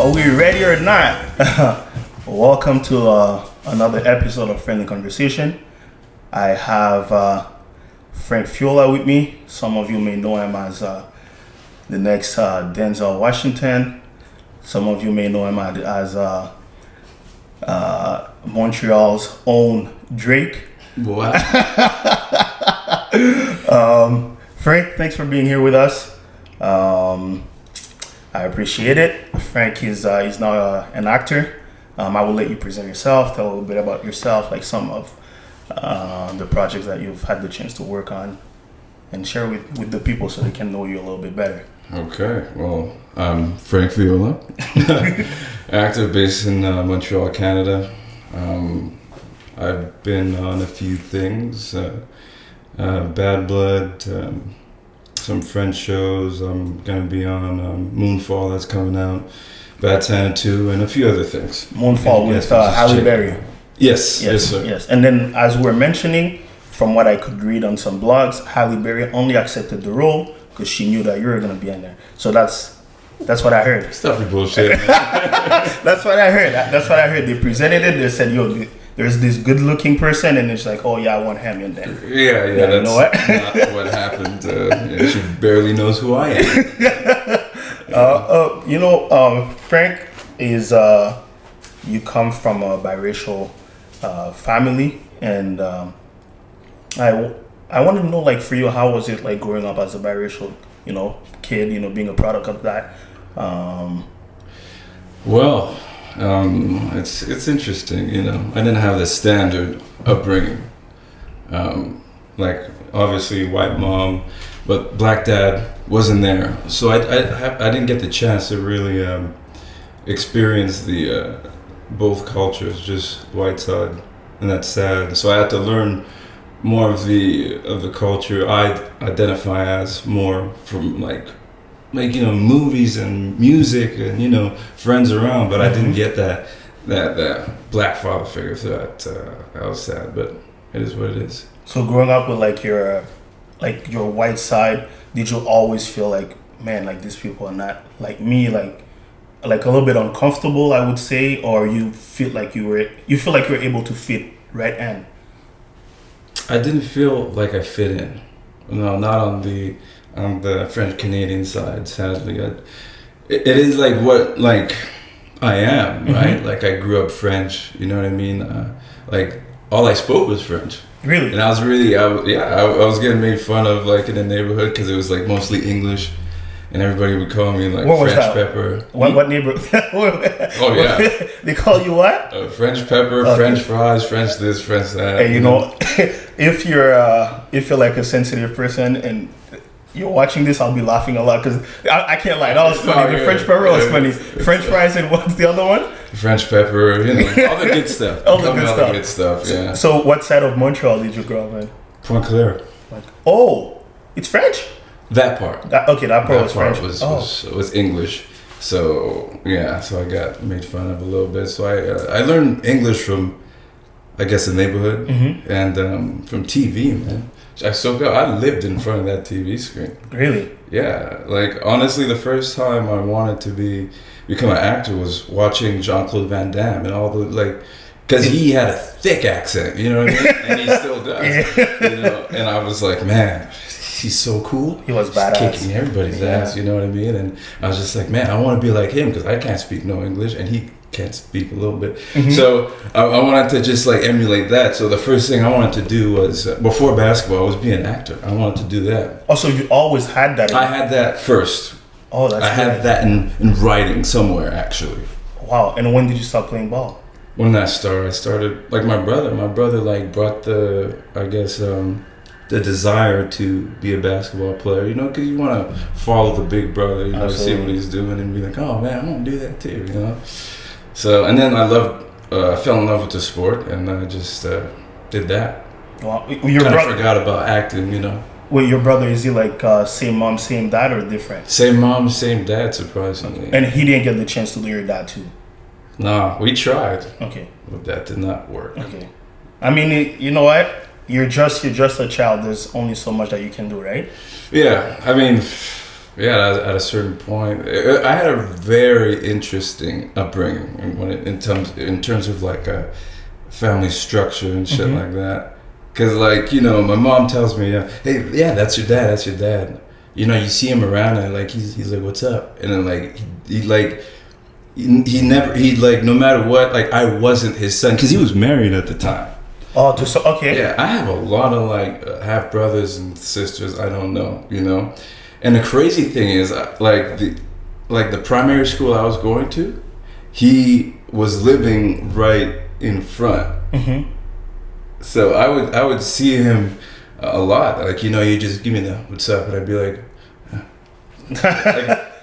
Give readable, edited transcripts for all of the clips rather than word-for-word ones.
Are we ready or not? Welcome to another episode of Friendly Conversation. I have Frank Fiola with me. Some of you may know him as the next Denzel Washington. Some of you may know him as Montreal's own Drake. What? Frank, thanks for being here with us. I appreciate it. Frank is he's now an actor. I will let you present yourself, tell a little bit about yourself, like some of the projects that you've had the chance to work on, and share with the people so they can know you a little bit better. Okay, well, I'm Frank Viola, actor based in Montreal, Canada. I've been on a few things, Bad Blood, some French shows. I'm going to be on Moonfall, that's coming out, Bad Santa 2, and a few other things. Moonfall with Halle Berry. Yes, sir. Yes. And then, as we're mentioning, from what I could read on some blogs, Halle Berry only accepted the role because she knew that you were going to be in there. So that's what I heard. Stop the bullshit. That's what I heard. That's what I heard. They presented it. They said, "Yo, there's this good-looking person," and it's like, "Oh yeah, I want him in there." Yeah. That's you know what? not what happened. She barely knows who I am. Frank is you come from a biracial family, and I want to know, like, for you, how was it like growing up as a biracial, kid, being a product of that? Well, it's interesting, I didn't have the standard upbringing. Like, obviously white mom, but black dad wasn't there. So I didn't get the chance to really experience the both cultures, just white side, and that's sad. So I had to learn more of the culture I identify as more from like movies and music and friends around, but I didn't get that black father figure. So that was sad, but it is what it is. So growing up with your white side, did you always feel like, man, like these people are not like me, like a little bit uncomfortable, I would say, or you feel like you were able to fit right in? I didn't feel like I fit in. No, not on the French Canadian side. Sadly, it is like what I am, right? Mm-hmm. Like I grew up French. You know what I mean? Like all I spoke was French. Really? And I was getting made fun of like in the neighborhood because it was like mostly English. And everybody would call me like French pepper. What neighbor? Oh yeah. They call you what? French pepper, okay. French fries, French this, French that. And if you're like a sensitive person and you're watching this, I'll be laughing a lot because I can't lie. That was funny. The French pepper was funny. French fries and what's the other one? French pepper. All the good stuff. all the good stuff. Yeah. So what side of Montreal did you grow up in? Point Claire. It's French. That part. That part was French. Was English. So yeah, so I got made fun of a little bit. So I learned English from, I guess, the neighborhood, mm-hmm. and from TV, man. I lived in front of that TV screen. Really? Yeah. Like honestly, the first time I wanted to become an actor was watching Jean-Claude Van Damme and all the because he had a thick accent, you know what I mean, and he still does. Yeah. And I was like, man, he's so cool. He was badass. Kicking everybody's ass, you know what I mean? And I was just like, man, I want to be like him because I can't speak no English and he can't speak a little bit. Mm-hmm. So I wanted to just emulate that. So the first thing I wanted to do was, before basketball, was be an actor. I wanted to do that. Oh, so you always had that? I had that first. Oh, that's I had that in writing somewhere, actually. Wow. And when did you start playing ball? When I started like my brother. My brother brought the desire to be a basketball player, because you want to follow the big brother, see what he's doing and be like, oh man, I want to do that too, So, and then I fell in love with the sport and I just did that. Well, forgot about acting, Wait, your brother, is he same mom, same dad, or different? Same mom, same dad, surprisingly. And he didn't get the chance to do your dad too? Nah, we tried. Okay. But that did not work. Okay. I mean, you know what? You're just a child. There's only so much that you can do, right? Yeah. I mean, Yeah, at a certain point, I had a very interesting upbringing in terms of like a family structure and shit like that. Cause like, you know, my mom tells me, hey, yeah, that's your dad. That's your dad. You know, you see him around and like he's like, what's up? And then like he like no matter what, like I wasn't his son because he was married at the time. Oh, okay. Yeah, I have a lot of like half brothers and sisters. I don't know, you know. And the crazy thing is, like the primary school I was going to, he was living right in front. So I would see him a lot. Like, you know, you just give me the what's up, and I'd be like,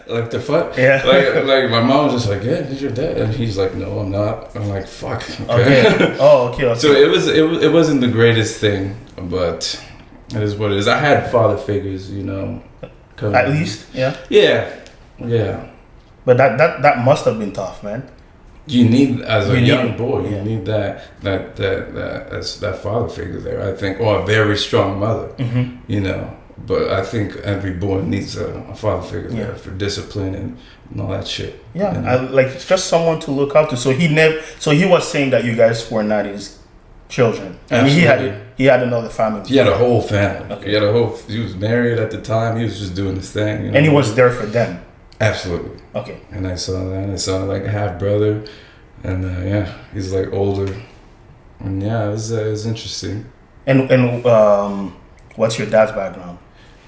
like the fuck. Yeah. Like my mom was just like, yeah, this is your dad, and he's like, no, I'm not. I'm like, fuck. Okay. Oh, okay. So it wasn't the greatest thing, but it is what it is. I had father figures, you know. At least, yeah. Yeah. But that must have been tough, man. You need, as a young boy, you need that father figure there, I think, or a very strong mother, you know. But I think every boy needs a father figure there for discipline and all that shit. Yeah, you know? like it's just someone to look up to. So he was saying that you guys were not his children. I mean, he had another family. He had a whole family. Okay. He was married at the time. He was just doing his thing. You know? And he was there for them. Absolutely. Okay. And I saw that. And I saw like a half brother, and he's like older. And yeah, it was interesting. And what's your dad's background?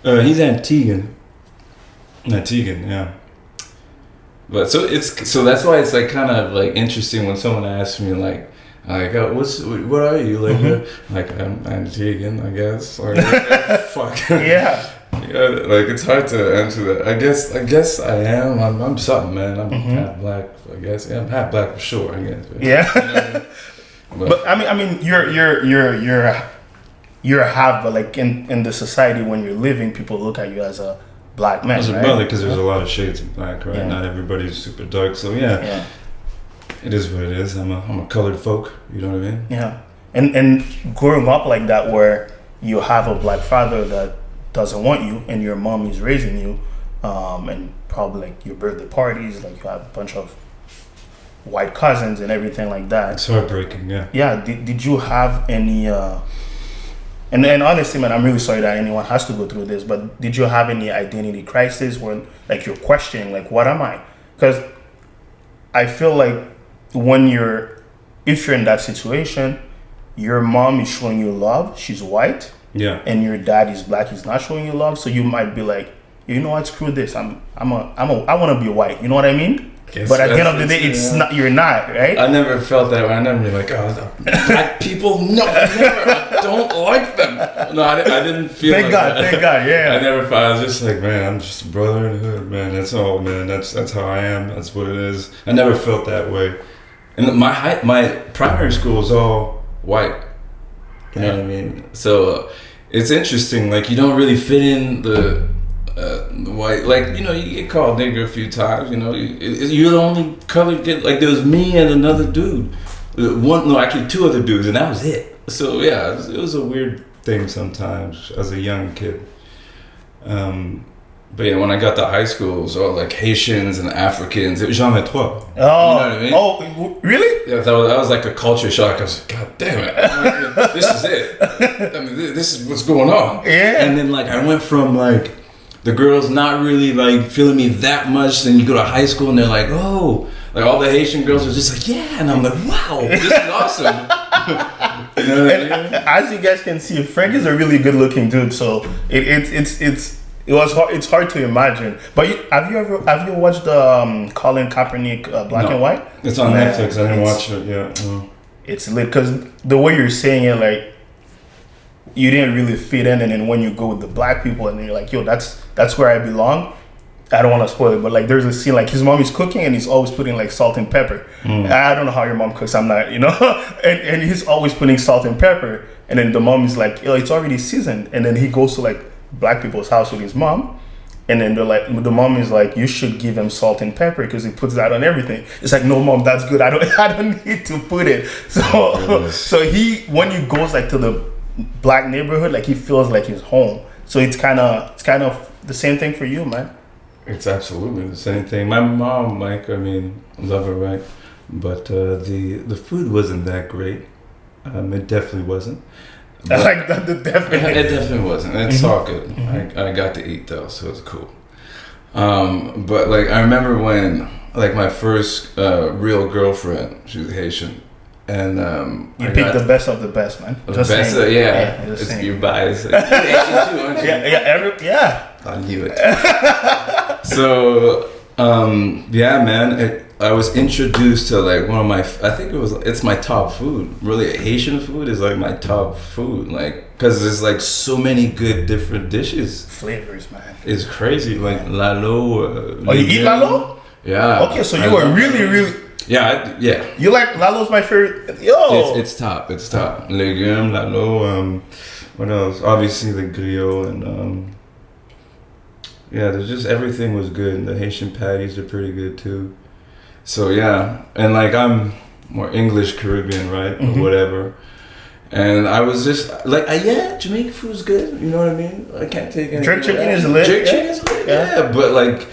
He's Antiguan, yeah. But so that's why it's like kind of like interesting when someone asks me like what are you like? Like I'm Antiguan, I guess. Or fuck. Yeah. Yeah, like it's hard to answer that. I guess I am. I'm something, man. I'm half black. I guess. Yeah, I'm half black for sure. I guess. Yeah. You know? But I mean, you're a half, but like in the society when you're living, people look at you as a black man. As a right? brother, because there's a lot of shades of black, right? Yeah. Not everybody's super dark, so yeah. It is what it is. I'm a colored folk. You know what I mean? Yeah. And growing up like that, where you have a black father that doesn't want you, and your mom is raising you, and probably like your birthday parties, like you have a bunch of white cousins and everything like that. It's heartbreaking, yeah. Yeah. Did you have any? And honestly, man, I'm really sorry that anyone has to go through this. But did you have any identity crisis where like you're questioning, like, what am I? Because I feel like if you're in that situation, your mom is showing you love. She's white. Yeah. And your dad is black. He's not showing you love. So you might be like, you know what? Screw this. I want to be white. You know what I mean? But at the end of the day, it's not. You're not, right? I never felt that way. I never been like, black people. No, never. I don't like them. No, I didn't feel. Thank God. Yeah. I never felt. I was just like, man, I'm just a brother in the hood, man. That's all, man. That's how I am. That's what it is. I never felt that way. And my primary school is all white. You know what I mean? So it's interesting. Like you don't really fit in the white, like, you know, you get called nigger a few times, you know, you're the only colored kid. Like there was me and another dude, actually two other dudes, and that was it. So yeah, it was a weird thing sometimes as a young kid. But yeah, when I got to high school, it was all like Haitians and Africans. It was Jean Trois. Oh, you know what I mean? Oh, really? Yeah, that was like a culture shock. I was like, God damn it, this is it. I mean, this is what's going on. Yeah. And then like I went from like the girls not really like feeling me that much. Then you go to high school and they're like, oh, like all the Haitian girls are just like, yeah, and I'm like, wow, this is awesome. You know what I mean? As you guys can see, Frank is a really good-looking dude. So it's hard to imagine. But have you watched the Colin Kaepernick Black and White? It's on Netflix. I didn't watch it yet. No. It's lit because the way you're saying it, like you didn't really fit in, and then when you go with the black people, and then you're like, yo, that's where I belong. I don't want to spoil it, but like there's a scene like his mom is cooking and he's always putting like salt and pepper. I don't know how your mom cooks. I'm not, you know, and he's always putting salt and pepper, and then the mom is like, yo, it's already seasoned, and then he goes to like black people's house with his mom, and then they're like, the mom is like, you should give him salt and pepper because he puts that on everything. It's like, no, mom, that's good. I don't need to put it. So he, when he goes like to the black neighborhood, like he feels like he's home. So it's kind of the same thing for you, man. It's absolutely the same thing. My mom, like, I mean, love her, right? But the food wasn't that great. It definitely wasn't. I like that. Definitely. It definitely wasn't. It's all good. I got to eat though, so it's cool. But like I remember when like my first real girlfriend, she was Haitian, and you picked the best of the best, man. Just best, yeah. Just it's saying. your bias. You're Haitian too, aren't you? Yeah. I knew it. So yeah, man. I was introduced to like one of my, it's my top food. Really, Haitian food is like my top food. Like, cause there's like so many good different dishes. Flavors, man. It's crazy. Like lalo. Oh, you eat lalo? Yeah. Okay, so you were really. Yeah, yeah. You like lalo's my favorite. Yo. It's top. It's top. Legume, lalo. What else? Obviously the griot and yeah. There's just everything was good. And the Haitian patties are pretty good too. So yeah, and like I'm more English Caribbean, right, or whatever, and I was just like, yeah, Jamaican food's good. You know what I mean? I can't take any. Jerk chicken is lit. Jerk chicken is lit. Yeah, but like,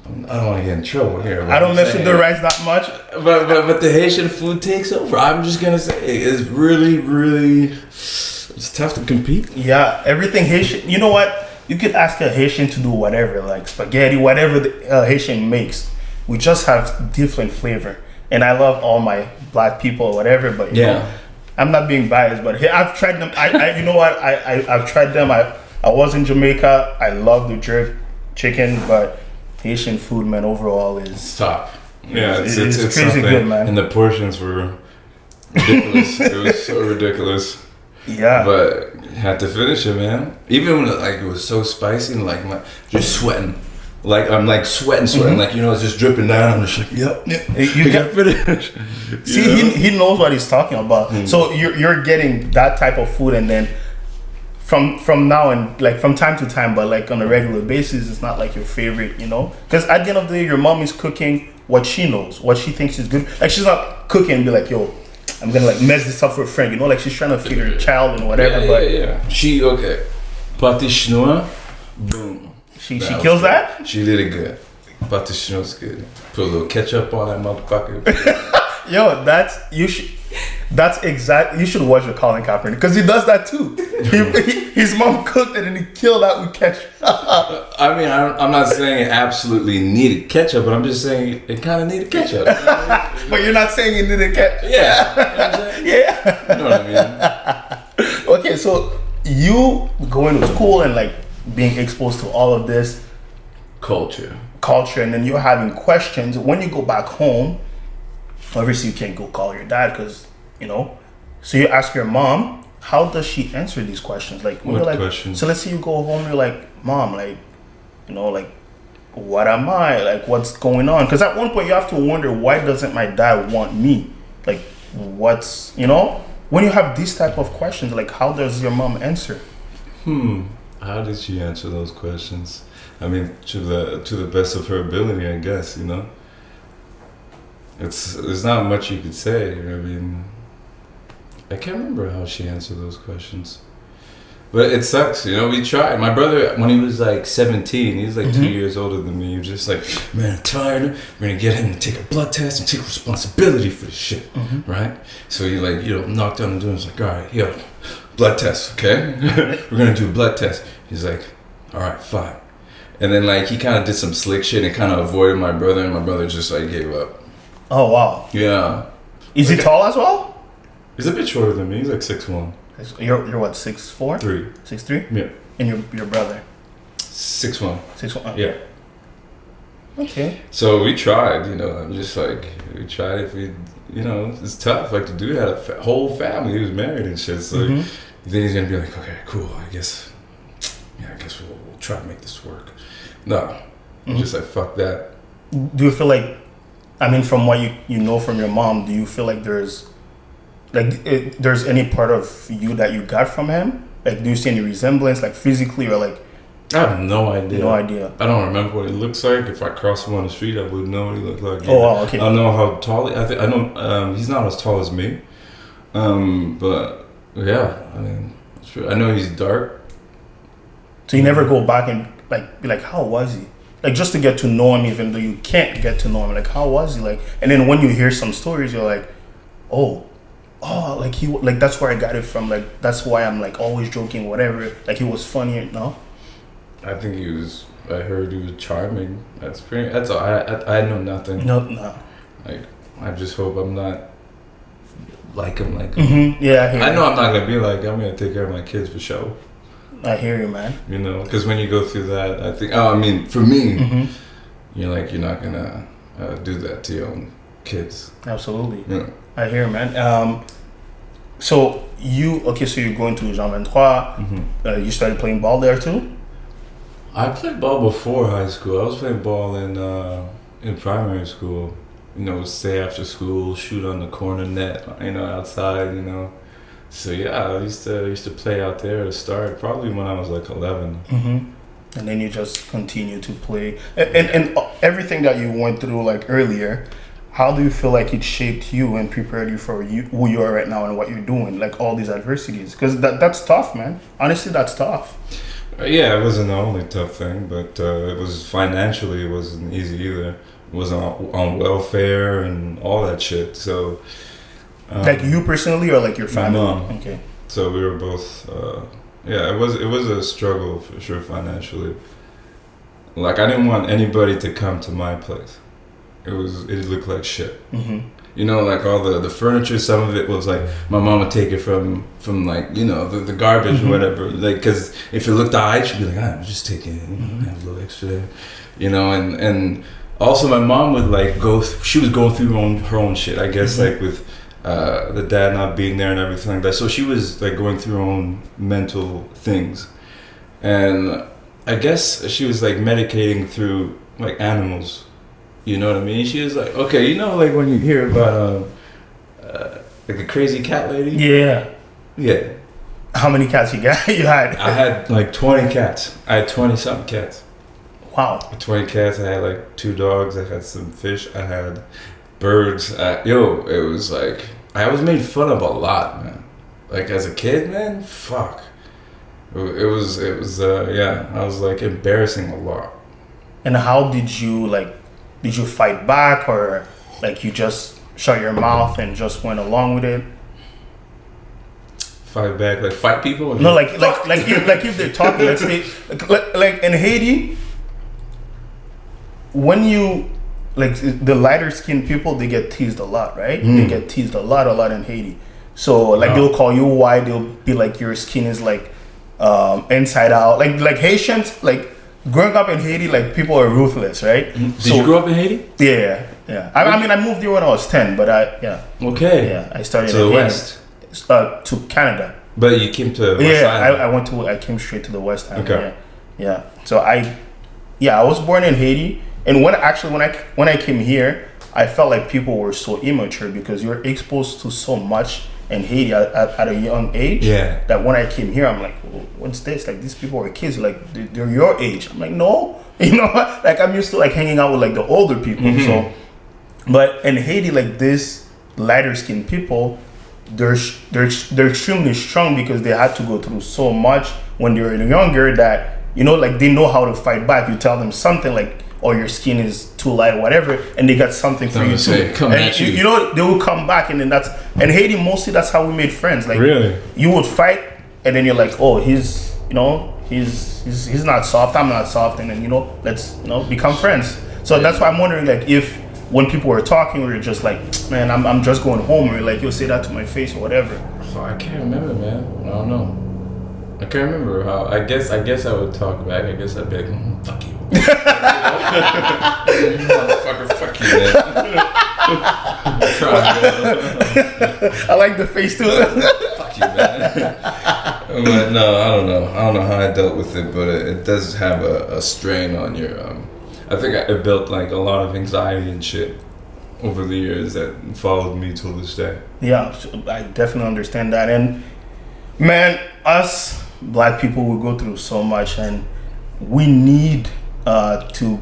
I don't want to get in trouble here. I don't mess with the rice that much. But the Haitian food takes over. I'm just gonna say it's really it's tough to compete. Yeah, everything Haitian. You know what? You could ask a Haitian to do whatever, like spaghetti, whatever the Haitian makes. We just have different flavor, and I love all my black people or whatever. But you know, I'm not being biased, but I've tried them. I you know what? I've tried them. I was in Jamaica. I love the jerk chicken, but Haitian food, man, overall is top. Yeah, it's crazy something. good, man. And the portions were ridiculous. It was so ridiculous. Yeah, but had to finish it, man. Even when like it was so spicy and like just sweating. Like I'm like sweating, like you know, it's just dripping down. I'm just like, yep. You got finish. See, he knows what he's talking about. So you're getting that type of food, and then from now and like from time to time, but like on a regular basis, it's not like your favorite, you know. Because at the end of the day, your mom is cooking what she knows, what she thinks is good. Like she's not cooking and be like, yo, I'm gonna like mess this up for a friend, you know. Like she's trying to feed her child and whatever. Yeah. She pâté chinois, boom. She kills that? She did it good. Pâté chinois good. Put a little ketchup on that motherfucker. Yo, you should watch the Colin Kaepernick because he does that too. His mom cooked it and he killed that with ketchup. I mean, I'm not saying it absolutely needed ketchup, but I'm just saying it kind of needed ketchup. But you're not saying it needed ketchup. Yeah. You know what I'm saying? Yeah. You know what I mean? Okay, so you going to school and like being exposed to all of this culture, and then you're having questions when you go back home. Obviously you can't go call your dad because you know, so you ask your mom. How does she answer these questions? Like what like, questions? So let's say you go home, you're like, mom, like, you know, like, what am I, like, what's going on? Because at one point you have to wonder, why doesn't my dad want me? Like, what's, you know, when you have these type of questions, like, how does your mom answer? How did she answer those questions? I mean, to the best of her ability, I guess. You know, there's not much you could say. I mean, I can't remember how she answered those questions, but it sucks. You know, we tried. My brother, when he was like 17, he was like 2 years older than me. He was just like, man, I'm tired. We're gonna get him to take a blood test and take responsibility for this shit, right? So he like, you know, knocked on the door and was like, all right, yo, blood test, okay? We're gonna do a blood test. He's like, all right, fine. And then like he kind of did some slick shit and kind of avoided my brother, and my brother just like gave up. Oh wow. Yeah. Is he tall as well? He's a bit shorter than me. He's like 6'1". You're what, 6'4"? 3. 6'3"? Yeah. And your brother? 6'1". 6'1". Oh. Yeah. Okay. So we tried, you know. I'm just like, we tried. If we, you know, it's tough. Like the dude had a whole family. He was married and shit. So you think he's gonna be like, okay, cool. I guess we'll try to make this work. No, I'm just like, fuck that. Do you feel like, I mean, from what you know from your mom, do you feel like there's any part of you that you got from him? Like, do you see any resemblance, like physically or like? I have no idea. No idea. I don't remember what he looks like. If I crossed him on the street, I would know what he looked like. Oh, wow, okay. I know how tall. I know he's not as tall as me. But yeah, I mean, I know he's dark. So you never go back and like be like, how was he? like just to get to know him, even though you can't get to know him. Like, how was he? Like, and then when you hear some stories, you're like, oh, like that's where I got it from. Like, that's why I'm like always joking, whatever. Like, he was funny, no? I think I heard he was charming. That's all. I know nothing. No. Like, I just hope I'm not like him. Mm-hmm. Yeah, I know I'm not gonna be like. I'm gonna take care of my kids for sure. I hear you, man. You know, because when you go through that, I think. Oh, I mean, for me, Mm-hmm. you're not gonna do that to your own kids. Absolutely. Yeah. I hear you, man. So you're going to Jean 23. Mm-hmm. You started playing ball there too? I played ball before high school. I was playing ball in primary school. You know, stay after school, shoot on the corner net. You know, outside. You know. So yeah, I used to play out there to start. Probably when I was like 11. Mm-hmm. And then you just continue to play. And everything that you went through like earlier, how do you feel like it shaped you and prepared you for who you are right now and what you're doing? Like all these adversities, because that's tough, man. Honestly, that's tough. Yeah, it wasn't the only tough thing, but it was financially, it wasn't easy either. It was on welfare and all that shit. So, like you personally, or like your family? My mom. Okay. So we were both. Yeah, it was a struggle for sure financially. Like I didn't want anybody to come to my place. It looked like shit. Mm-hmm. You know, like all the furniture, some of it was like my mom would take it from like, you know, the garbage Mm-hmm. or whatever. Like, because if it looked alright, she'd be like, I'm just taking it, have a little extra there. You know, and also my mom would like she was going through her own shit, I guess, like with the dad not being there and everything like that. So she was like going through her own mental things. And I guess she was like medicating through like animals. You know what I mean? She was like, okay, you know, like when you hear about like the crazy cat lady? Yeah. How many cats you got? You had? I had like 20 cats. I had 20 something cats. Wow. 20 cats. I had like 2 dogs. I had some fish. I had birds. It was like, I was made fun of a lot, man. Like as a kid, man, fuck. It was I was like embarrassing a lot. And how did you fight back, or like you just shut your mouth and just went along with it? Fight back, like fight people? No, like if they're talking, let's say, like in Haiti, when you, like the lighter skinned people, they get teased a lot, right? They get teased a lot in Haiti. So like they'll call you white, they'll be like your skin is like inside out. Like Haitians, like growing up in Haiti, like people are ruthless, right? Did you grow up in Haiti? Yeah. I mean, I moved here when I was 10, but Okay. I started to the in west. To Canada. But you came to West Island. I came straight to the West Island. Okay. Yeah. So I was born in Haiti, and when I came here, I felt like people were so immature because you're exposed to so much in Haiti at a young age. Yeah. That when I came here, I'm like, what's this? Like these people are kids. Like they're your age. I'm like, no, you know, like I'm used to like hanging out with like the older people. Mm-hmm. So, but in Haiti, like this lighter skinned people, they're extremely strong because they had to go through so much when they were younger that, you know, like they know how to fight back. You tell them something like, oh, your skin is too light or whatever, and they got something for you too. And you know, they will come back, and then and Haiti, mostly that's how we made friends. Like, really? You would fight, and then you're like, oh, he's not soft, I'm not soft, and then, you know, let's, you know, become friends. So that's why I'm wondering, like, if when people were talking, we were just like, man, I'm just going home, or like, you'll say that to my face or whatever. Oh, I can't remember, man. I don't know. I can't remember how. I guess I would talk back. I guess I'd be like, fuck you. Motherfucker, fuck you, man. I like the face too. Fuck you, man. But no, I don't know. I don't know how I dealt with it, but it does have a strain on your. I think it built like a lot of anxiety and shit over the years that followed me till this day. Yeah, I definitely understand that. And man, us black people, we go through so much, and we need to,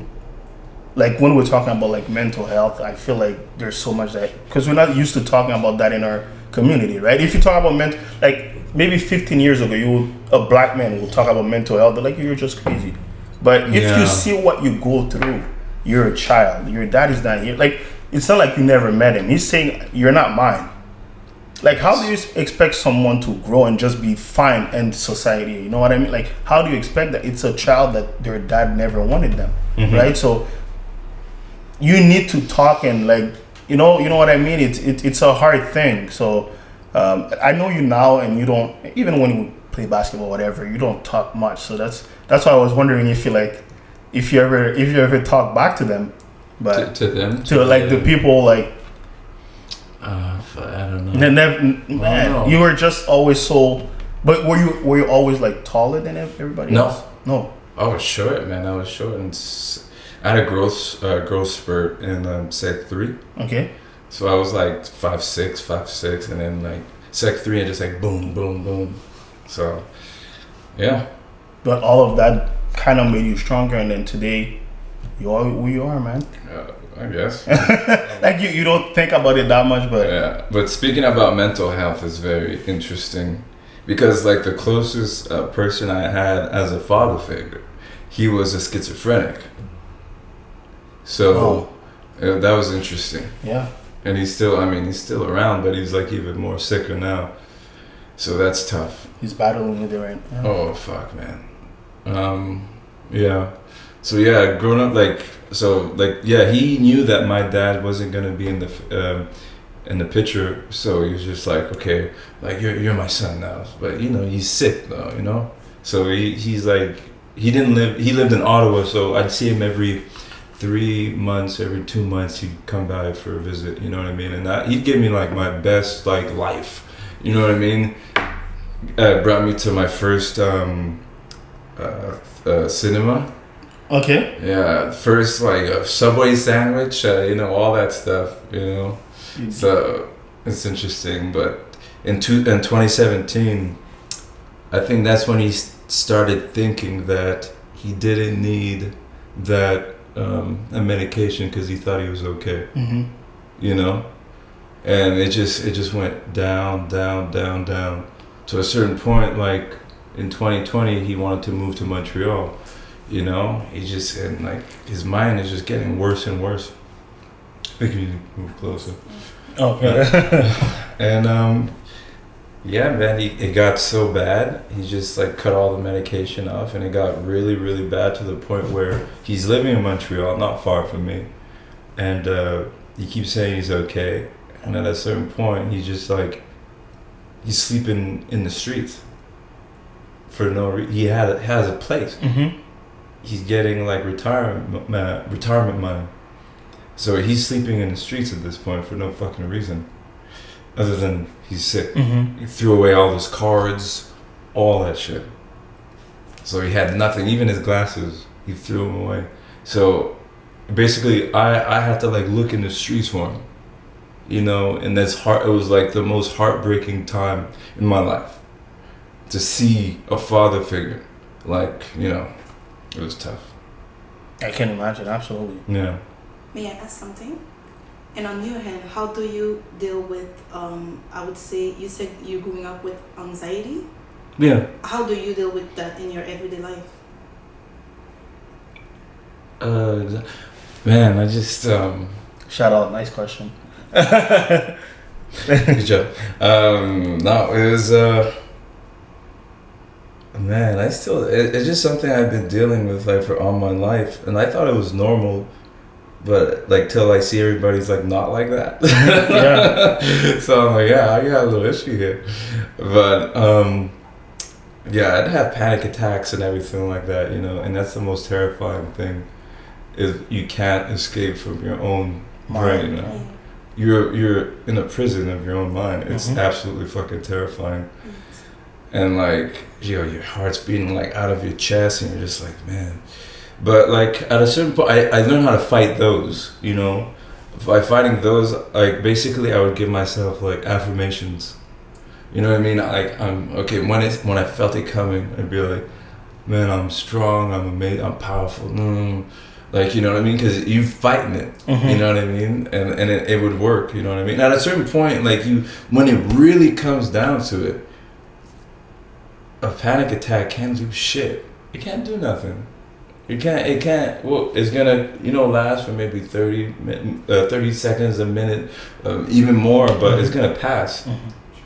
like, when we're talking about like mental health, I feel like there's so much that, because we're not used to talking about that in our community, right? If you talk about like maybe 15 years ago, a black man will talk about mental health, they're like, you're just crazy. But if Yeah. you see what you go through, you're a child. Your dad is not here. Like, it's not like you never met him. He's saying you're not mine. Like, how do you expect someone to grow and just be fine in society? You know what I mean? Like, how do you expect that? It's a child that their dad never wanted them, right? So you need to talk and like, you know what I mean? It's a hard thing. So I know you now, and you don't, even when you play basketball, whatever, you don't talk much. So that's why I was wondering if you ever talk back to them, but to them, to like the people like. I don't know. Man, you were just always so. But were you always like taller than everybody else? No. I was short, man. I was short, and I had a growth spurt in Sec 3. Okay. So I was like 5'6", and then like Sec 3, and just like boom, boom, boom. So, yeah. But all of that kind of made you stronger, and then today, you are who you are, man. I guess. Like you don't think about it that much, but yeah. But speaking about mental health is very interesting, because like the closest person I had as a father figure, he was a schizophrenic. So that was interesting. Yeah. And he's still around, but he's like even more sicker now. So that's tough. He's battling with it right now. Oh fuck, man. Yeah. So yeah, growing up he knew that my dad wasn't gonna be in the picture, so he was just like, okay, like you're my son now, but he's sick though, So he's like, he lived in Ottawa, so I'd see him every 3 months, every 2 months he'd come by for a visit, you know what I mean, and he'd give me like my best like life, you know what I mean. Brought me to my first cinema. Okay. Yeah, first like a Subway sandwich, all that stuff, So it's interesting, but in 2017, I think that's when he started thinking that he didn't need that a medication because he thought he was okay, and it just went down to a certain point. Like in 2020, he wanted to move to Montreal. He just, and like his mind is just getting worse and worse. I think you need to move closer. Okay. And yeah, man, it got so bad. He just like cut all the medication off, and it got really, really bad to the point where he's living in Montreal, not far from me, and he keeps saying he's okay, and at a certain point, he's just like, he's sleeping in the streets for no reason. He has a place. He's getting like retirement money, so he's sleeping in the streets at this point for no fucking reason, other than he's sick. He threw away all his cards, all that shit. So he had nothing, even his glasses, he threw them away. So basically, I had to like look in the streets for him, and it was like the most heartbreaking time in my life to see a father figure, like, it was tough. I can imagine, absolutely. Yeah. May I ask something? And on your hand, how do you deal with, I would say, you said you're growing up with anxiety? Yeah. How do you deal with that in your everyday life? Man, I just... Shout out, nice question. Good job. No, it was... Man, it's just something I've been dealing with like for all my life, and I thought it was normal, but like till I see everybody's like not like that. Yeah. So I'm like, yeah, I got a little issue here, but yeah, I'd have panic attacks and everything like that, and that's the most terrifying thing, is you can't escape from your own brain. You're in a prison of your own mind. It's absolutely fucking terrifying. And like, your heart's beating like out of your chest, and you're just like, man. But like at a certain point, I learned how to fight those. By fighting those, like basically, I would give myself like affirmations. You know what I mean? Like I'm okay. When I felt it coming, I'd be like, man, I'm strong. I'm amazing. I'm powerful. Like, you know what I mean? Because you fighting it. You know what I mean? And it would work. You know what I mean? At a certain point, like when it really comes down to it, a panic attack can't do shit. It can't do nothing. It can't, well, it's gonna, last for maybe 30 seconds, a minute, even more, but it's gonna pass.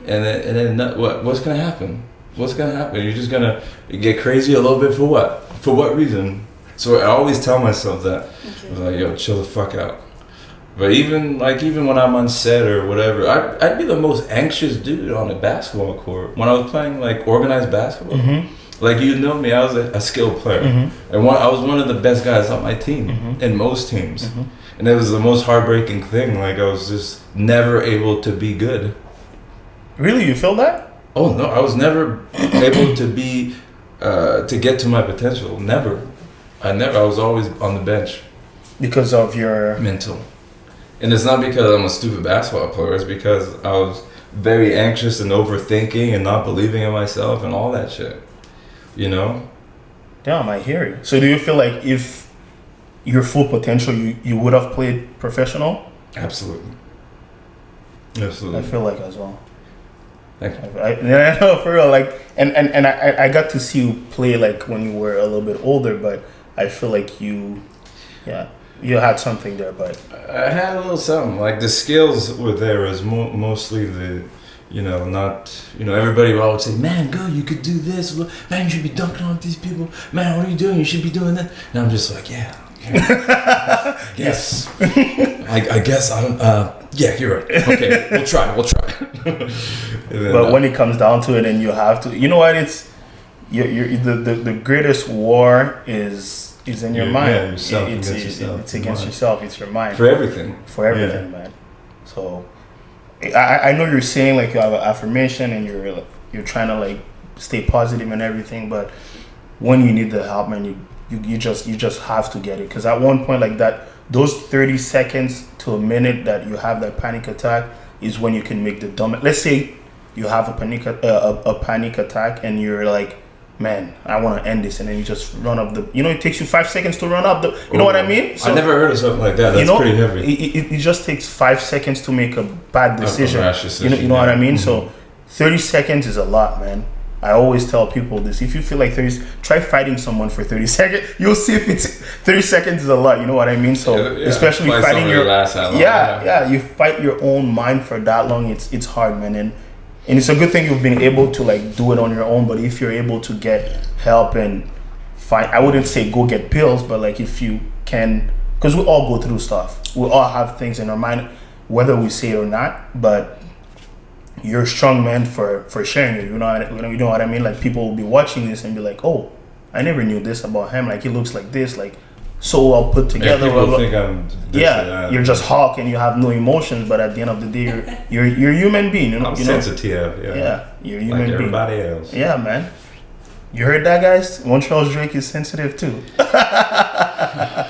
And then what's gonna happen? What's gonna happen? You're just gonna get crazy a little bit for what? For what reason? So I always tell myself that. Okay. I was like, yo, chill the fuck out. But even when I'm on set or whatever, I'd be the most anxious dude on a basketball court. When I was playing like organized basketball, like me, I was a skilled player, and I was one of the best guys on my team in most teams, and it was the most heartbreaking thing. Like I was just never able to be good. Really, you feel that? Oh no, I was never able to be to get to my potential. Never. I was always on the bench Because of your mental. And it's not because I'm a stupid basketball player. It's because I was very anxious and overthinking and not believing in myself and all that shit. Damn, I hear you. So do you feel like if your full potential, you would have played professional? Absolutely. I feel like as well. Thank you. I know, for real. Like, and I got to see you play like when you were a little bit older, but I feel like you had something there. But I had a little something. Like the skills were there as mostly the, everybody would always say, man, go, you could do this. Man, you should be dunking on these people. Man, what are you doing? You should be doing that. And I'm just like, yeah. Yes. I guess I don't. Yeah, you're right. Okay, we'll try. But when it comes down to it, and you have to, you know what? It's the greatest war is in your mind. Yeah, yourself, it's against yourself. It's your mind for everything. Man. So I know you're saying like you have an affirmation and you're trying to like stay positive and everything, but when you need the help, man, you just have to get it. Because at one point like that, those 30 seconds to a minute that you have that panic attack is when you can make the dumb. Let's say you have a panic attack and you're like, man, I want to end this, and then you just run up the. It takes you 5 seconds to run up the. You know what I mean? So, I never heard of something like that. That's pretty heavy. It just takes 5 seconds to make a bad decision. A rash decision. You know what I mean? So 30 seconds is a lot, man. I always tell people this. If you feel like try fighting someone for 30 seconds. You'll see if it's 30 seconds is a lot. You know what I mean? So especially fighting your you fight your own mind for that long. It's hard, man. And it's a good thing you've been able to like do it on your own. But if you're able to get help and find, I wouldn't say go get pills, but like if you can, because we all go through stuff. We all have things in our mind, whether we say it or not. But you're a strong man for sharing it. You know what I mean? Like people will be watching this and be like, "Oh, I never knew this about him. Like he looks like this. Like so well put together." Yeah, people think I'm you're just Hulk and you have no emotions. But at the end of the day, you're a human being. I'm sensitive. Yeah, you're a human like being. Everybody else. Yeah, man. You heard that, guys? Montreal's Drake is sensitive too. I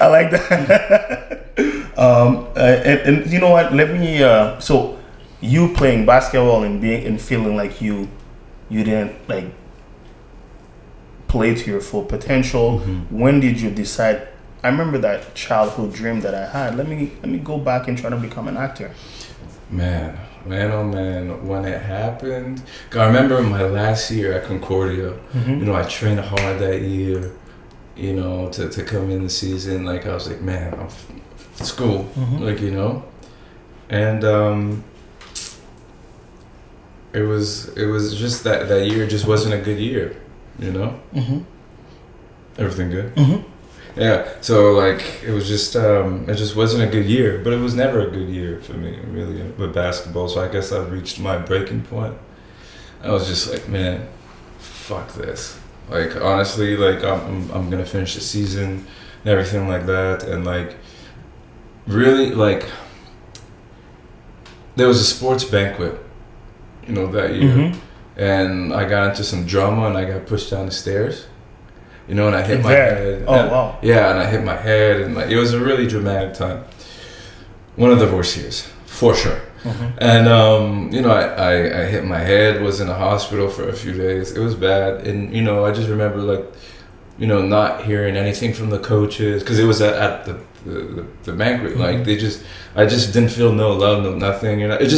like that. And you know what? Let me. So you playing basketball and feeling like you didn't like play to your full potential. When did you decide? I remember that childhood dream that I had. Let me go back and try to become an actor. Man, oh man, when it happened, I remember my last year at Concordia. I trained hard that year. To come in the season, like I was like, man, I'm school, and it was just that year just wasn't a good year, Everything good? Yeah, so like it was just it just wasn't a good year, but it was never a good year for me really with basketball. So I guess I reached my breaking point. I was just like, man, fuck this. Like honestly, like I'm gonna finish the season and everything like that, and like really like there was a sports banquet, that year, and I got into some drama and I got pushed down the stairs, and I hit my head. Oh wow! Yeah, and I hit my head, and like it was a really dramatic time. One of the worst years, for sure. And I hit my head, was in the hospital for a few days. It was bad, and I just remember like not hearing anything from the coaches, because it was at the banquet. Like I just didn't feel no love, no nothing. I was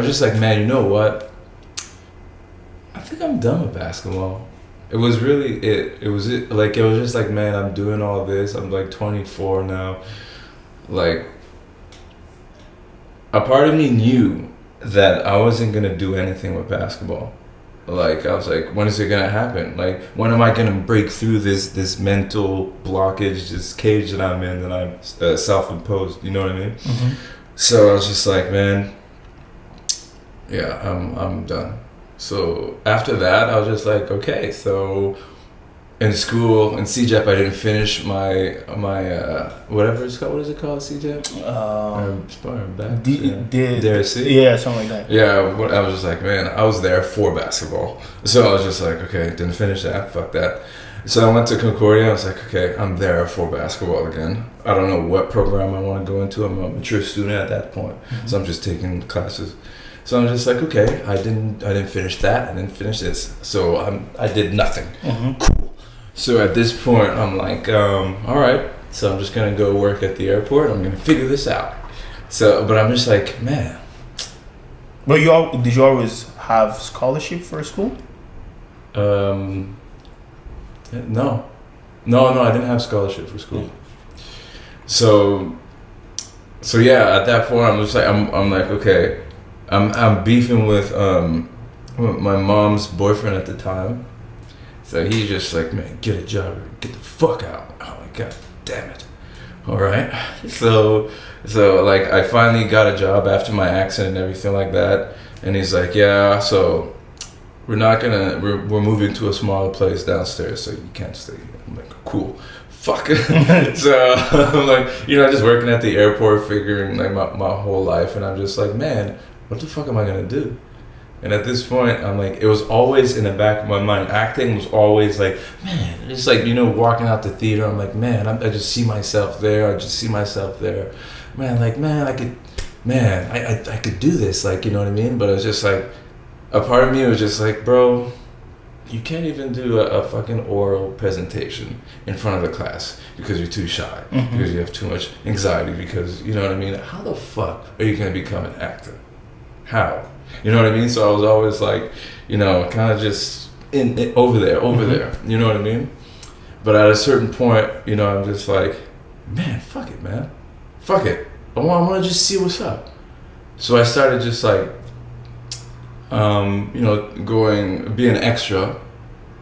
just like, man, you know what? I think I'm done with basketball. it was really it was like it was just like, man, I'm doing all this. I'm like 24 now. Like, a part of me knew that I wasn't gonna do anything with basketball. Like, I was like, when is it gonna happen? Like, when am I gonna break through this mental blockage, this cage that I'm in, that I'm self-imposed? You know what I mean? Mm-hmm. So I was just like, man, yeah, I'm done. So after that, I was just like, okay. So in school, in CJEP, I didn't finish my whatever it's called. What is it called, CJEP? DRC? Yeah, something like that. Yeah, I was just like, man, I was there for basketball. So I was just like, okay, didn't finish that. Fuck that. So I went to Concordia. I was like, okay, I'm there for basketball again. I don't know what program I want to go into. I'm a mature student at that point, so I'm just taking classes. So I'm just like, okay, I didn't finish that. I didn't finish this. So I did nothing. Cool. So at this point, I'm like, all right. So I'm just gonna go work at the airport. I'm gonna figure this out. So, but I'm just like, man. But did you always have scholarship for school? No, I didn't have scholarship for school. So yeah, at that point, I'm just like, I'm like, okay, I'm beefing with my mom's boyfriend at the time. So he's just like, man, get a job, get the fuck out. I'm like, God damn it. All right. So like, I finally got a job after my accident and everything like that. And he's like, yeah, so we're moving to a smaller place downstairs, so you can't stay here. I'm like, cool. Fuck. So I'm like, just working at the airport, figuring like my whole life. And I'm just like, man, what the fuck am I gonna do? And at this point, I'm like, it was always in the back of my mind. Acting was always like, man, it's like, walking out the theater. I'm like, man, I just see myself there. I just see myself there. Man, like, man, I could do this. Like, you know what I mean? But it was just like, a part of me was just like, bro, you can't even do a fucking oral presentation in front of the class because you're too shy, because you have too much anxiety, because, you know what I mean? How the fuck are you going to become an actor? How? You know what I mean? So I was always like, kind of just over there, you know what I mean? But at a certain point, I'm just like, man, fuck it, man. Fuck it. I want to just see what's up. So I started just like, being an extra,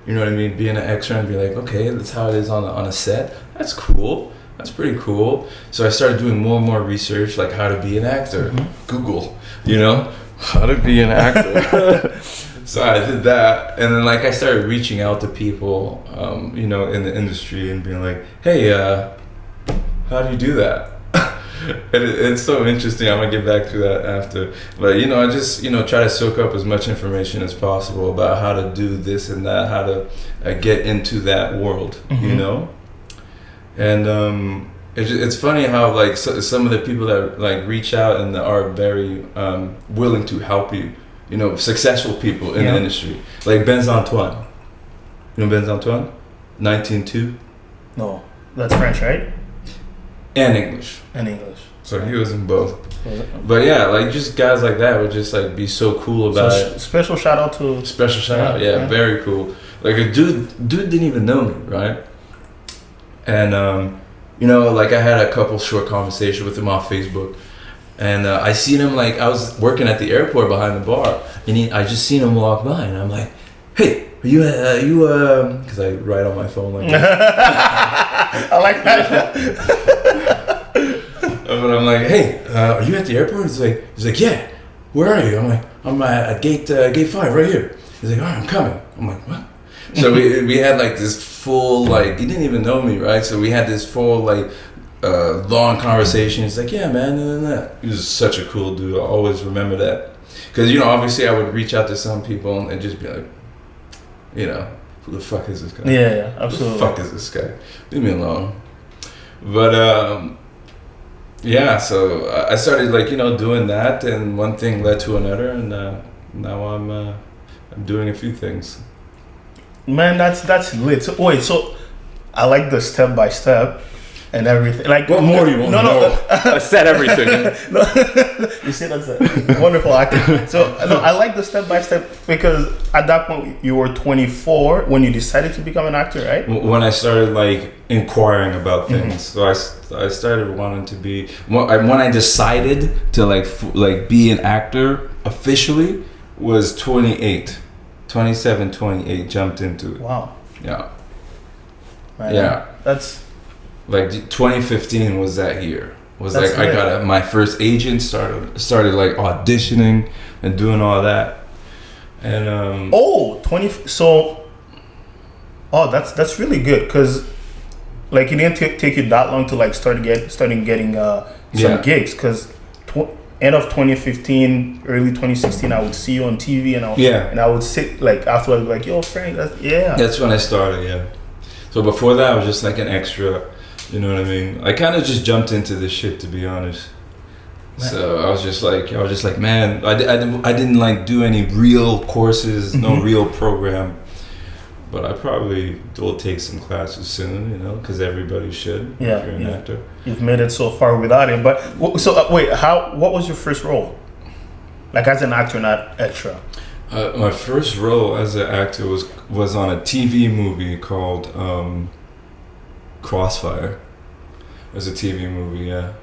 you know what I mean? Being an extra and be like, okay, that's how it is on a set. That's cool. That's pretty cool. So I started doing more and more research, like how to be an actor. Google, how to be an actor. So I did that, and then like I started reaching out to people, in the industry and being like, hey, how do you do that? And it's so interesting. I'm gonna get back to that after, but I just try to soak up as much information as possible about how to do this and that, how to get into that world, and it's funny how like some of the people that like reach out and are very willing to help you, successful people in the industry, like Benz Antoine. You know Benz Antoine? 19-2? No, that's French, right? And English. So he was in both. But yeah, like just guys like that would just like be so cool about it. Special shout out, yeah, very cool. Like a dude didn't even know me, right? And like I had a couple short conversations with him on Facebook, and I seen him, like I was working at the airport behind the bar, and I just seen him walk by, and I'm like, hey, are you because I write on my phone like that. I like that. But I'm like, hey, are you at the airport? He's like, yeah. Where are you? I'm like, I'm at gate 5 right here. He's like, all right, I'm coming. I'm like, what? So we had like this full, like, he didn't even know me, right? So we had this full like long conversation. He's like, yeah, man, and he was such a cool dude. I always remember that, because obviously I would reach out to some people and just be like, who the fuck is this guy? Yeah, absolutely. Who the fuck is this guy? Leave me alone. But yeah, so I started like doing that, and one thing led to another, and now I'm doing a few things. Man, that's lit. So I like the step by step. and everything. Like, What more do you want to know? I said everything. No, you see, that's a wonderful acting. So no, I like the step by step because at that point you were 24 when you decided to become an actor, right? When I started like inquiring about things, so I started wanting to be. When I decided to like be an actor officially was 27, 28. Jumped into it. Wow. Yeah. Right. Yeah. That's. Like 2015 was that year. Was That's like I got my first agent, started like auditioning and doing all that, and 20. So, that's really good because, like, it didn't take you that long to like starting getting some gigs because. End of 2015, early 2016, I would see you on TV, and I would sit like after I'd be like, "Yo, Frank, that's when I started. Yeah. So before that, I was just like an extra. You know what I mean? I kind of just jumped into this shit, to be honest. Man. So I was just like, man, I didn't like do any real courses, no real program. But I probably will take some classes soon, you know, because everybody should. Yeah, if you're an actor. You've made it so far without it. But wait, what was your first role? Like as an actor, not extra. My first role as an actor was on a TV movie called Crossfire. It was a TV movie, yeah.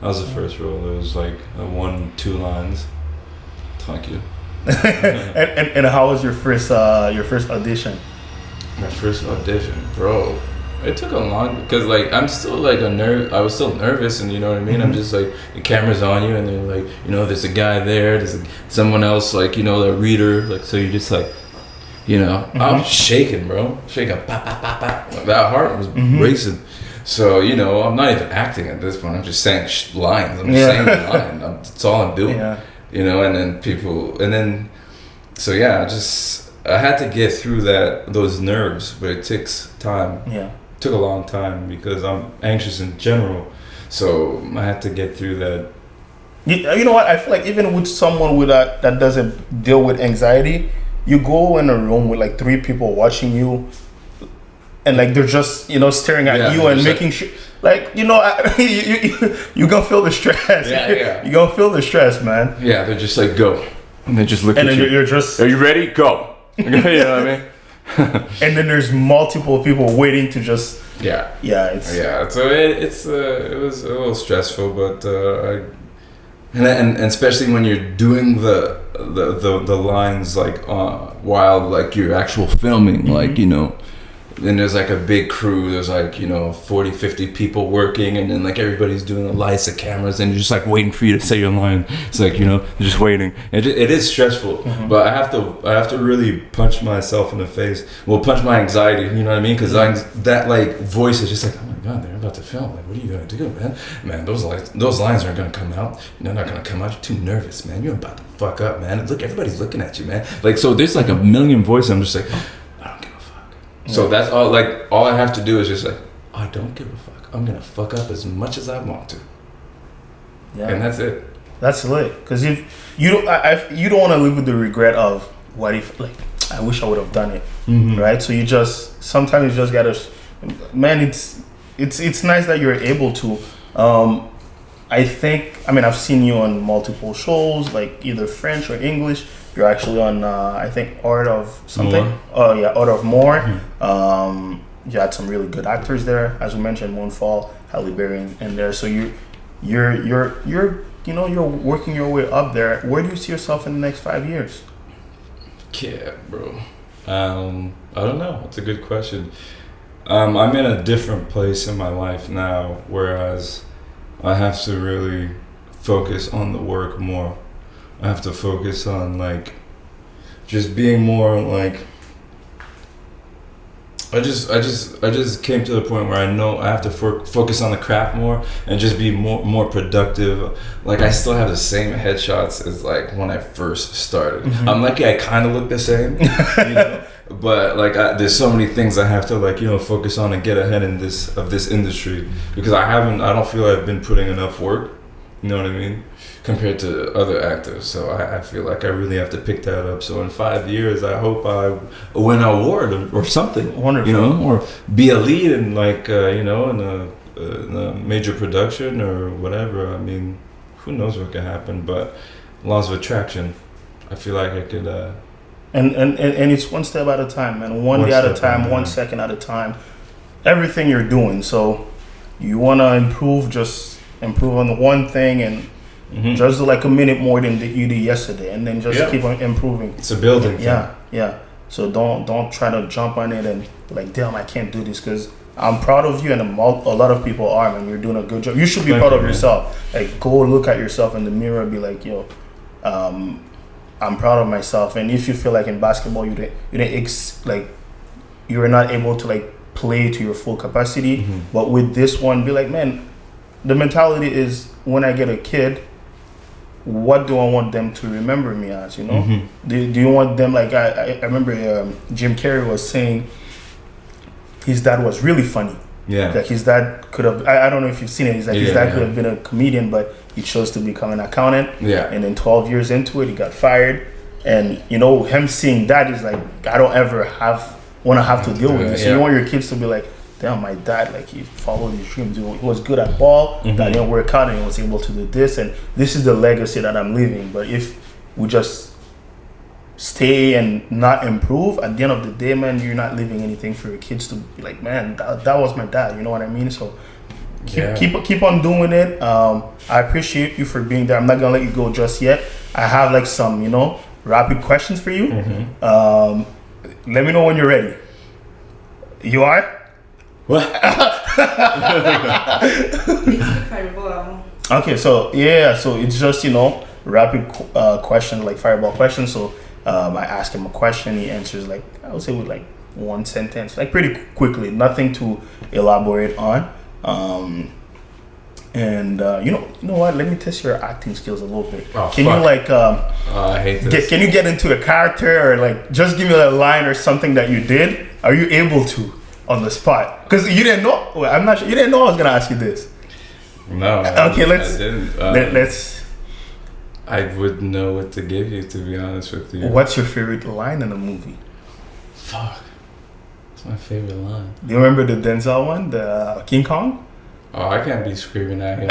That was the first role. It was like 1-2 lines. Thank you. and how was your first audition? My first audition, bro. It took a long because like I'm still like I was still nervous, and you know what I mean. I'm just like the camera's on you, and then like there's a guy there, there's someone else like the reader, like so you're just like I'm shaking, bro, shaking, pop, pop, pop, pop. That heart was racing. So I'm not even acting at this point. I'm just saying lines. I'm just saying the line. That's all I'm doing. Yeah. And then people, and then so yeah, I had to get through those nerves, but it takes time. Yeah. It took a long time because I'm anxious in general, so I had to get through that. You know what? I feel like even with someone with that doesn't deal with anxiety, you go in a room with like 3 people watching you. And like they're just staring at you and making sure, like you gonna feel the stress. Yeah. You gonna feel the stress, man. Yeah, they're just like go, and they just look and at you. And then you're just. Are you ready? Go. You know what I mean? And then there's multiple people waiting to just. Yeah. So it was a little stressful, but and especially when you're doing the lines like while like you're actual filming, like then there's like a big crew, there's like 40, 50 people working, and then like everybody's doing the lights, the cameras, and you're just like waiting for you to say your line. It's like just waiting. It is stressful, but I have to really punch myself in the face. Well, punch my anxiety, you know what I mean? Because that like voice is just like, oh my god, they're about to film. Like, what are you gonna do, man? Man, those lines aren't gonna come out. They're not gonna come out. You're too nervous, man. You're about to fuck up, man. Look, everybody's looking at you, man. Like, so there's like a million voices. I'm just like, I don't give a fuck. So that's all. Like, all I have to do is just like, I don't give a fuck. I'm gonna fuck up as much as I want to. Yeah. And that's it. That's lit. Because if you don't want to live with the regret of what if, like, I wish I would have done it, right? So sometimes you just gotta, man. It's nice that you're able to. I've seen you on multiple shows, like either French or English. You're actually on, I think, Art of something. More. Oh yeah, Art of More. You had some really good actors there, as we mentioned, Moonfall, Halle Berry in there. So you're working your way up there. Where do you see yourself in the next 5 years? Yeah, bro. I don't know. It's a good question. I'm in a different place in my life now, whereas I have to really focus on the work more. I have to focus on like just being more like I just came to the point where I know I have to focus on the craft more and just be more productive. Like, I still have the same headshots as like when I first started. I'm lucky I kind of look the same, but like there's so many things I have to like focus on and get ahead in this industry, because I don't feel I've been putting enough work. You know what I mean? Compared to other actors. So I feel like I really have to pick that up. So in 5 years, I hope I win an award or something. Wonderful. Or be a lead in like, in major production or whatever, I mean, who knows what can happen? But laws of attraction, I feel like I could. And it's one step at a time, man. One day at a time, 1 second at a time. Everything you're doing. So you want to improve, just improve on the one thing and just do like a minute more than you did yesterday, and then just keep on improving. It's a building thing. Yeah. So don't try to jump on it and be like, damn, I can't do this, because I'm proud of you, and a lot of people are, man. You're doing a good job. You should be proud of yourself. Like, go look at yourself in the mirror and be like, yo, I'm proud of myself. And if you feel like in basketball you were not able to like play to your full capacity, but with this one, be like, man, the mentality is, when I get a kid, what do I want them to remember me as? You know, do you want them like I remember Jim Carrey was saying his dad was really funny. Yeah, like his dad could have. I don't know if you've seen it. He's like his dad could have been a comedian, but he chose to become an accountant. Yeah, and then 12 years into it, he got fired. And you know, him seeing that is like, I don't ever want to have to deal with this. So you want your kids to be like, damn, my dad, like, he followed his dreams. He was good at ball, that didn't work out, and he was able to do this, and this is the legacy that I'm leaving. But if we just stay and not improve, at the end of the day, man, you're not leaving anything for your kids to be like, man, that was my dad. You know what I mean? So keep on doing it. I appreciate you for being there. I'm not gonna let you go just yet. I have like some, you know, rapid questions for you. Let me know when you're ready. You are? What? Okay, so it's just, you know, rapid questions, like fireball questions. So I ask him a question, he answers like, I would say with like one sentence, like pretty quickly, nothing to elaborate on. You know what? Let me test your acting skills a little bit. Can you like I hate this. Can you get into a character, or like just give me a line or something that you did? Are you able to on the spot? Because you didn't know. Well, I'm not sure. You didn't know I was gonna ask you this. No. Okay, let's. Let's. I wouldn't know what to give you, to be honest with you. What's your favorite line in a movie? Fuck. What's my favorite line? Do you remember the Denzel one, the King Kong? Oh, I can't be screaming at him.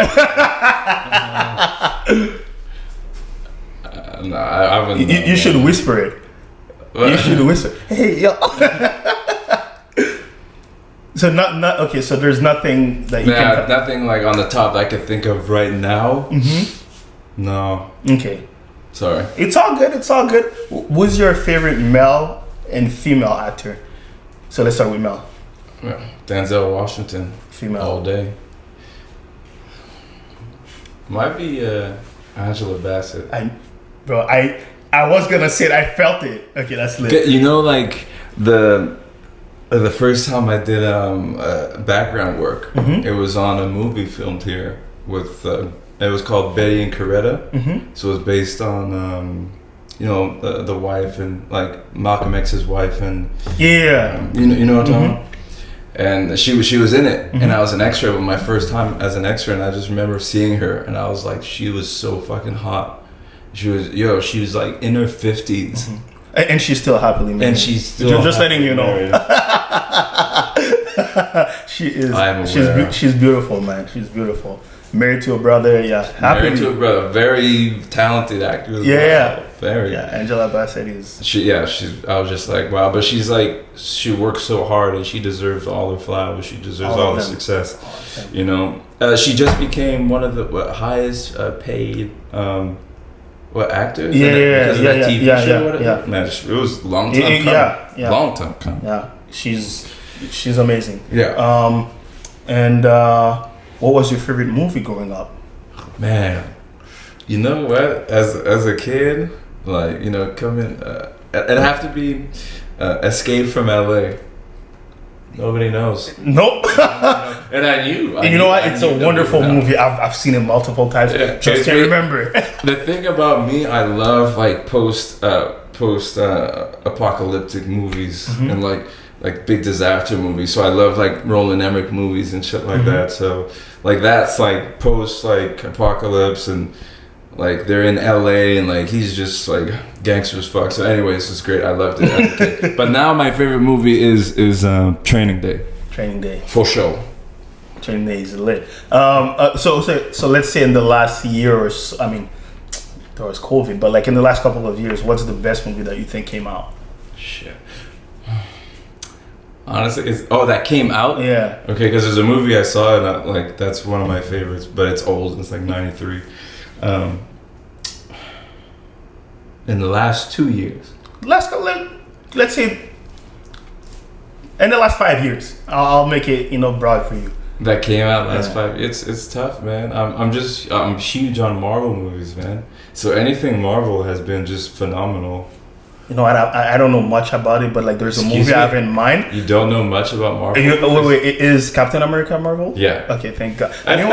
No, I wouldn't. You should whisper it. You should whisper. Hey, yo. So not okay. So there's nothing that you can. Nothing like on the top that I could think of right now. No. Okay. Sorry. It's all good. It's all good. Who's your favorite male and female actor? So let's start with male. Yeah. Denzel Washington. Female. All day. Might be Angela Bassett. I was gonna say it. I felt it. Okay, that's lit. You know, like the first time I did background work, it was on a movie filmed here with. It was called Betty and Coretta. So it was based on you know, the wife and like Malcolm X's wife and you know what I'm talking about. And she was in it, and I was an extra. But my first time as an extra, and I just remember seeing her, and I was like, she was so fucking hot. She was like in her 50s, and she's still happily married. And she's still just letting you know. She is. I'm aware. She's beautiful, man. She's beautiful. Married to a brother, Married to a brother, very talented actor. Very. Yeah, Angela Bassett is. I was just like, wow. But she's like, she works so hard, and she deserves all her flowers. She deserves all the success. You know, she just became one of the highest paid actors. Because of that TV show. Man, it was a long time coming. Long time coming. Yeah, she's amazing. Yeah. And what was your favorite movie growing up? Man, you know what? As a kid, like, you know, coming, it'd have to be Escape from LA. Nobody knows. Nope. And I knew. You know what? It's a wonderful movie. I've seen it multiple times. Yeah. Just can't remember. The thing about me, I love like post apocalyptic movies and like big disaster movies. So I love like Roland Emmerich movies and shit like that. So like that's like post like apocalypse, and like they're in LA, and like he's just like gangster as fuck. So anyways, it's great. I loved it as a kid. But now my favorite movie is Training Day. Training Day. For sure. Training is lit. So let's say in the last year or so, I mean, there was COVID, but like in the last couple of years, what's the best movie that you think came out? Shit. Honestly, that came out? Yeah. Okay, because there's a movie I saw and that's one of my favorites, but it's old. It's like 93. In the last 2 years. Let's say in the last 5 years. I'll make it broad for you. That came out last 5. It's tough, man. I'm huge on Marvel movies, man. So anything Marvel has been just phenomenal. I don't know much about it, but like there's a movie I have in mind. You don't know much about Marvel? Wait, is Captain America Marvel? Yeah. Okay, thank God. I didn't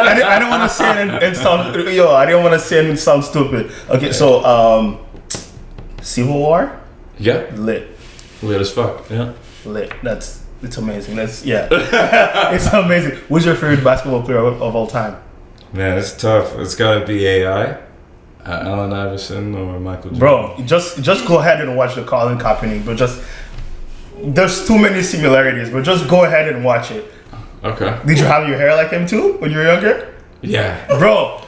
want to say it and sound. I didn't want to say it and sound stupid. Okay, so Civil War. Yeah. Lit as fuck. Yeah. Lit. It's amazing. It's amazing. Who's your favorite basketball player of all time? Man, it's tough. It's gotta be AI. Allen Iverson or Michael Jordan. Bro, just go ahead and watch the Colin Kaepernick, but there's too many similarities, but just go ahead and watch it. Okay. Did you have your hair like him too when you were younger? Yeah. Bro.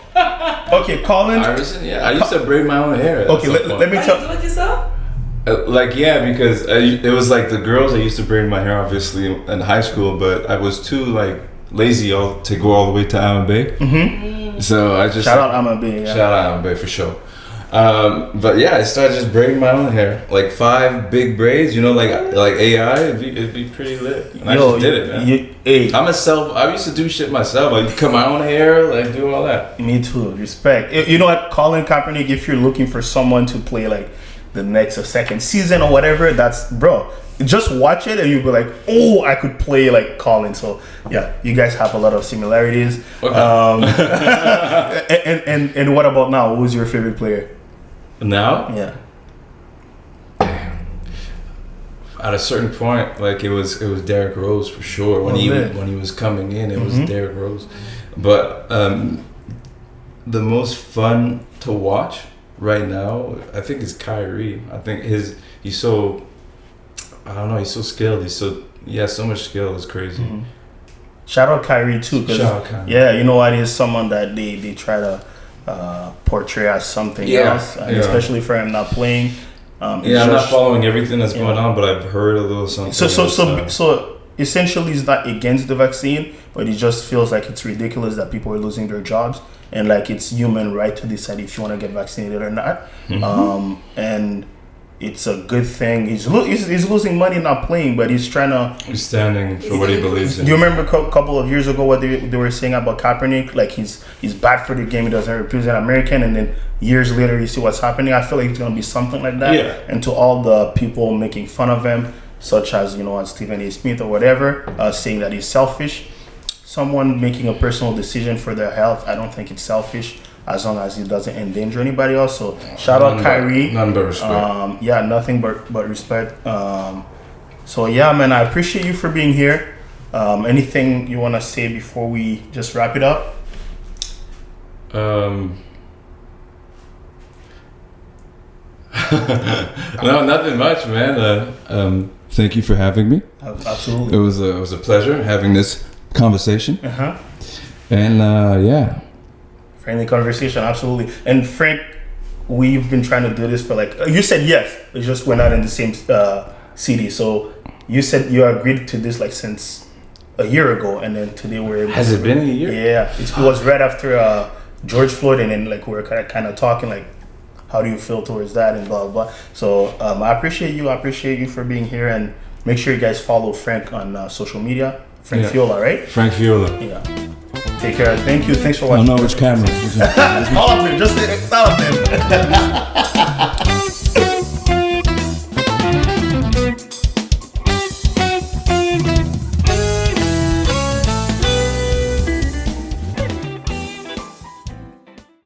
Okay, Colin. Iverson, yeah. I used to braid my own hair. Okay, let me tell. You do it yourself? Because it was like the girls I used to braid my hair obviously in high school, but I was too lazy to go all the way to Allen Bay. Mm-hmm. So I just shout out Allen Bay. Yeah. Shout out Allen Bay for sure. But yeah, I started just braiding my own hair, like 5 big braids. Like AI, it'd be pretty lit. And I just did it, man. I used to do shit myself, like cut my own hair, like do all that. Me too. Respect. You know what, Colin Kaepernick? If you're looking for someone to play like the next or second season or whatever, that's bro. Just watch it and you'll be like, oh, I could play like Colin. So yeah, you guys have a lot of similarities. Okay. And what about now? Who's your favorite player? Now? Yeah. At a certain point, it was Derrick Rose for sure. When he was coming in, it was Derrick Rose. But the most fun to watch right now, I think, is Kyrie. I think he's so, I don't know, he's so skilled. He has so much skill. It's crazy. Mm-hmm. Shout out Kyrie too. Shout out Kyrie. Yeah, you know what? He's someone that they try to portray as something else, especially for him not playing. I'm not following everything that's going on, but I've heard a little something. So essentially, he's not against the vaccine, but he just feels like it's ridiculous that people are losing their jobs, and like it's human right to decide if you want to get vaccinated or not. Mm-hmm. And it's a good thing. He's losing money not playing, but he's standing for what he believes in. Do you remember a couple of years ago what they were saying about Kaepernick? Like he's bad for the game. He doesn't represent American, and then years later you see what's happening. I feel like it's gonna be something like that. Yeah. And to all the people making fun of him, such as Stephen A. Smith or whatever, saying that he's selfish. Someone making a personal decision for their health, I don't think it's selfish, as long as it doesn't endanger anybody else. So shout out Kyrie. None but respect. Nothing but respect. So yeah, man, I appreciate you for being here. Anything you want to say before we just wrap it up? No, nothing much, man. Thank you for having me. Absolutely. It was a pleasure having this conversation. Uh-huh. And yeah. Friendly conversation, absolutely. And Frank, we've been trying to do this for you said yes, it just we're not in the same city. So you said you agreed to this since a year ago, and then today we're able Has it been a year? Yeah, it was right after George Floyd, and then we were kind of talking how do you feel towards that and blah blah blah. So I appreciate you for being here, and make sure you guys follow Frank on social media. Frank Fiola, right? Frank Fiola. Yeah. Take care. Thank you. Thanks for watching. I don't know which camera. All of them. Just all of them.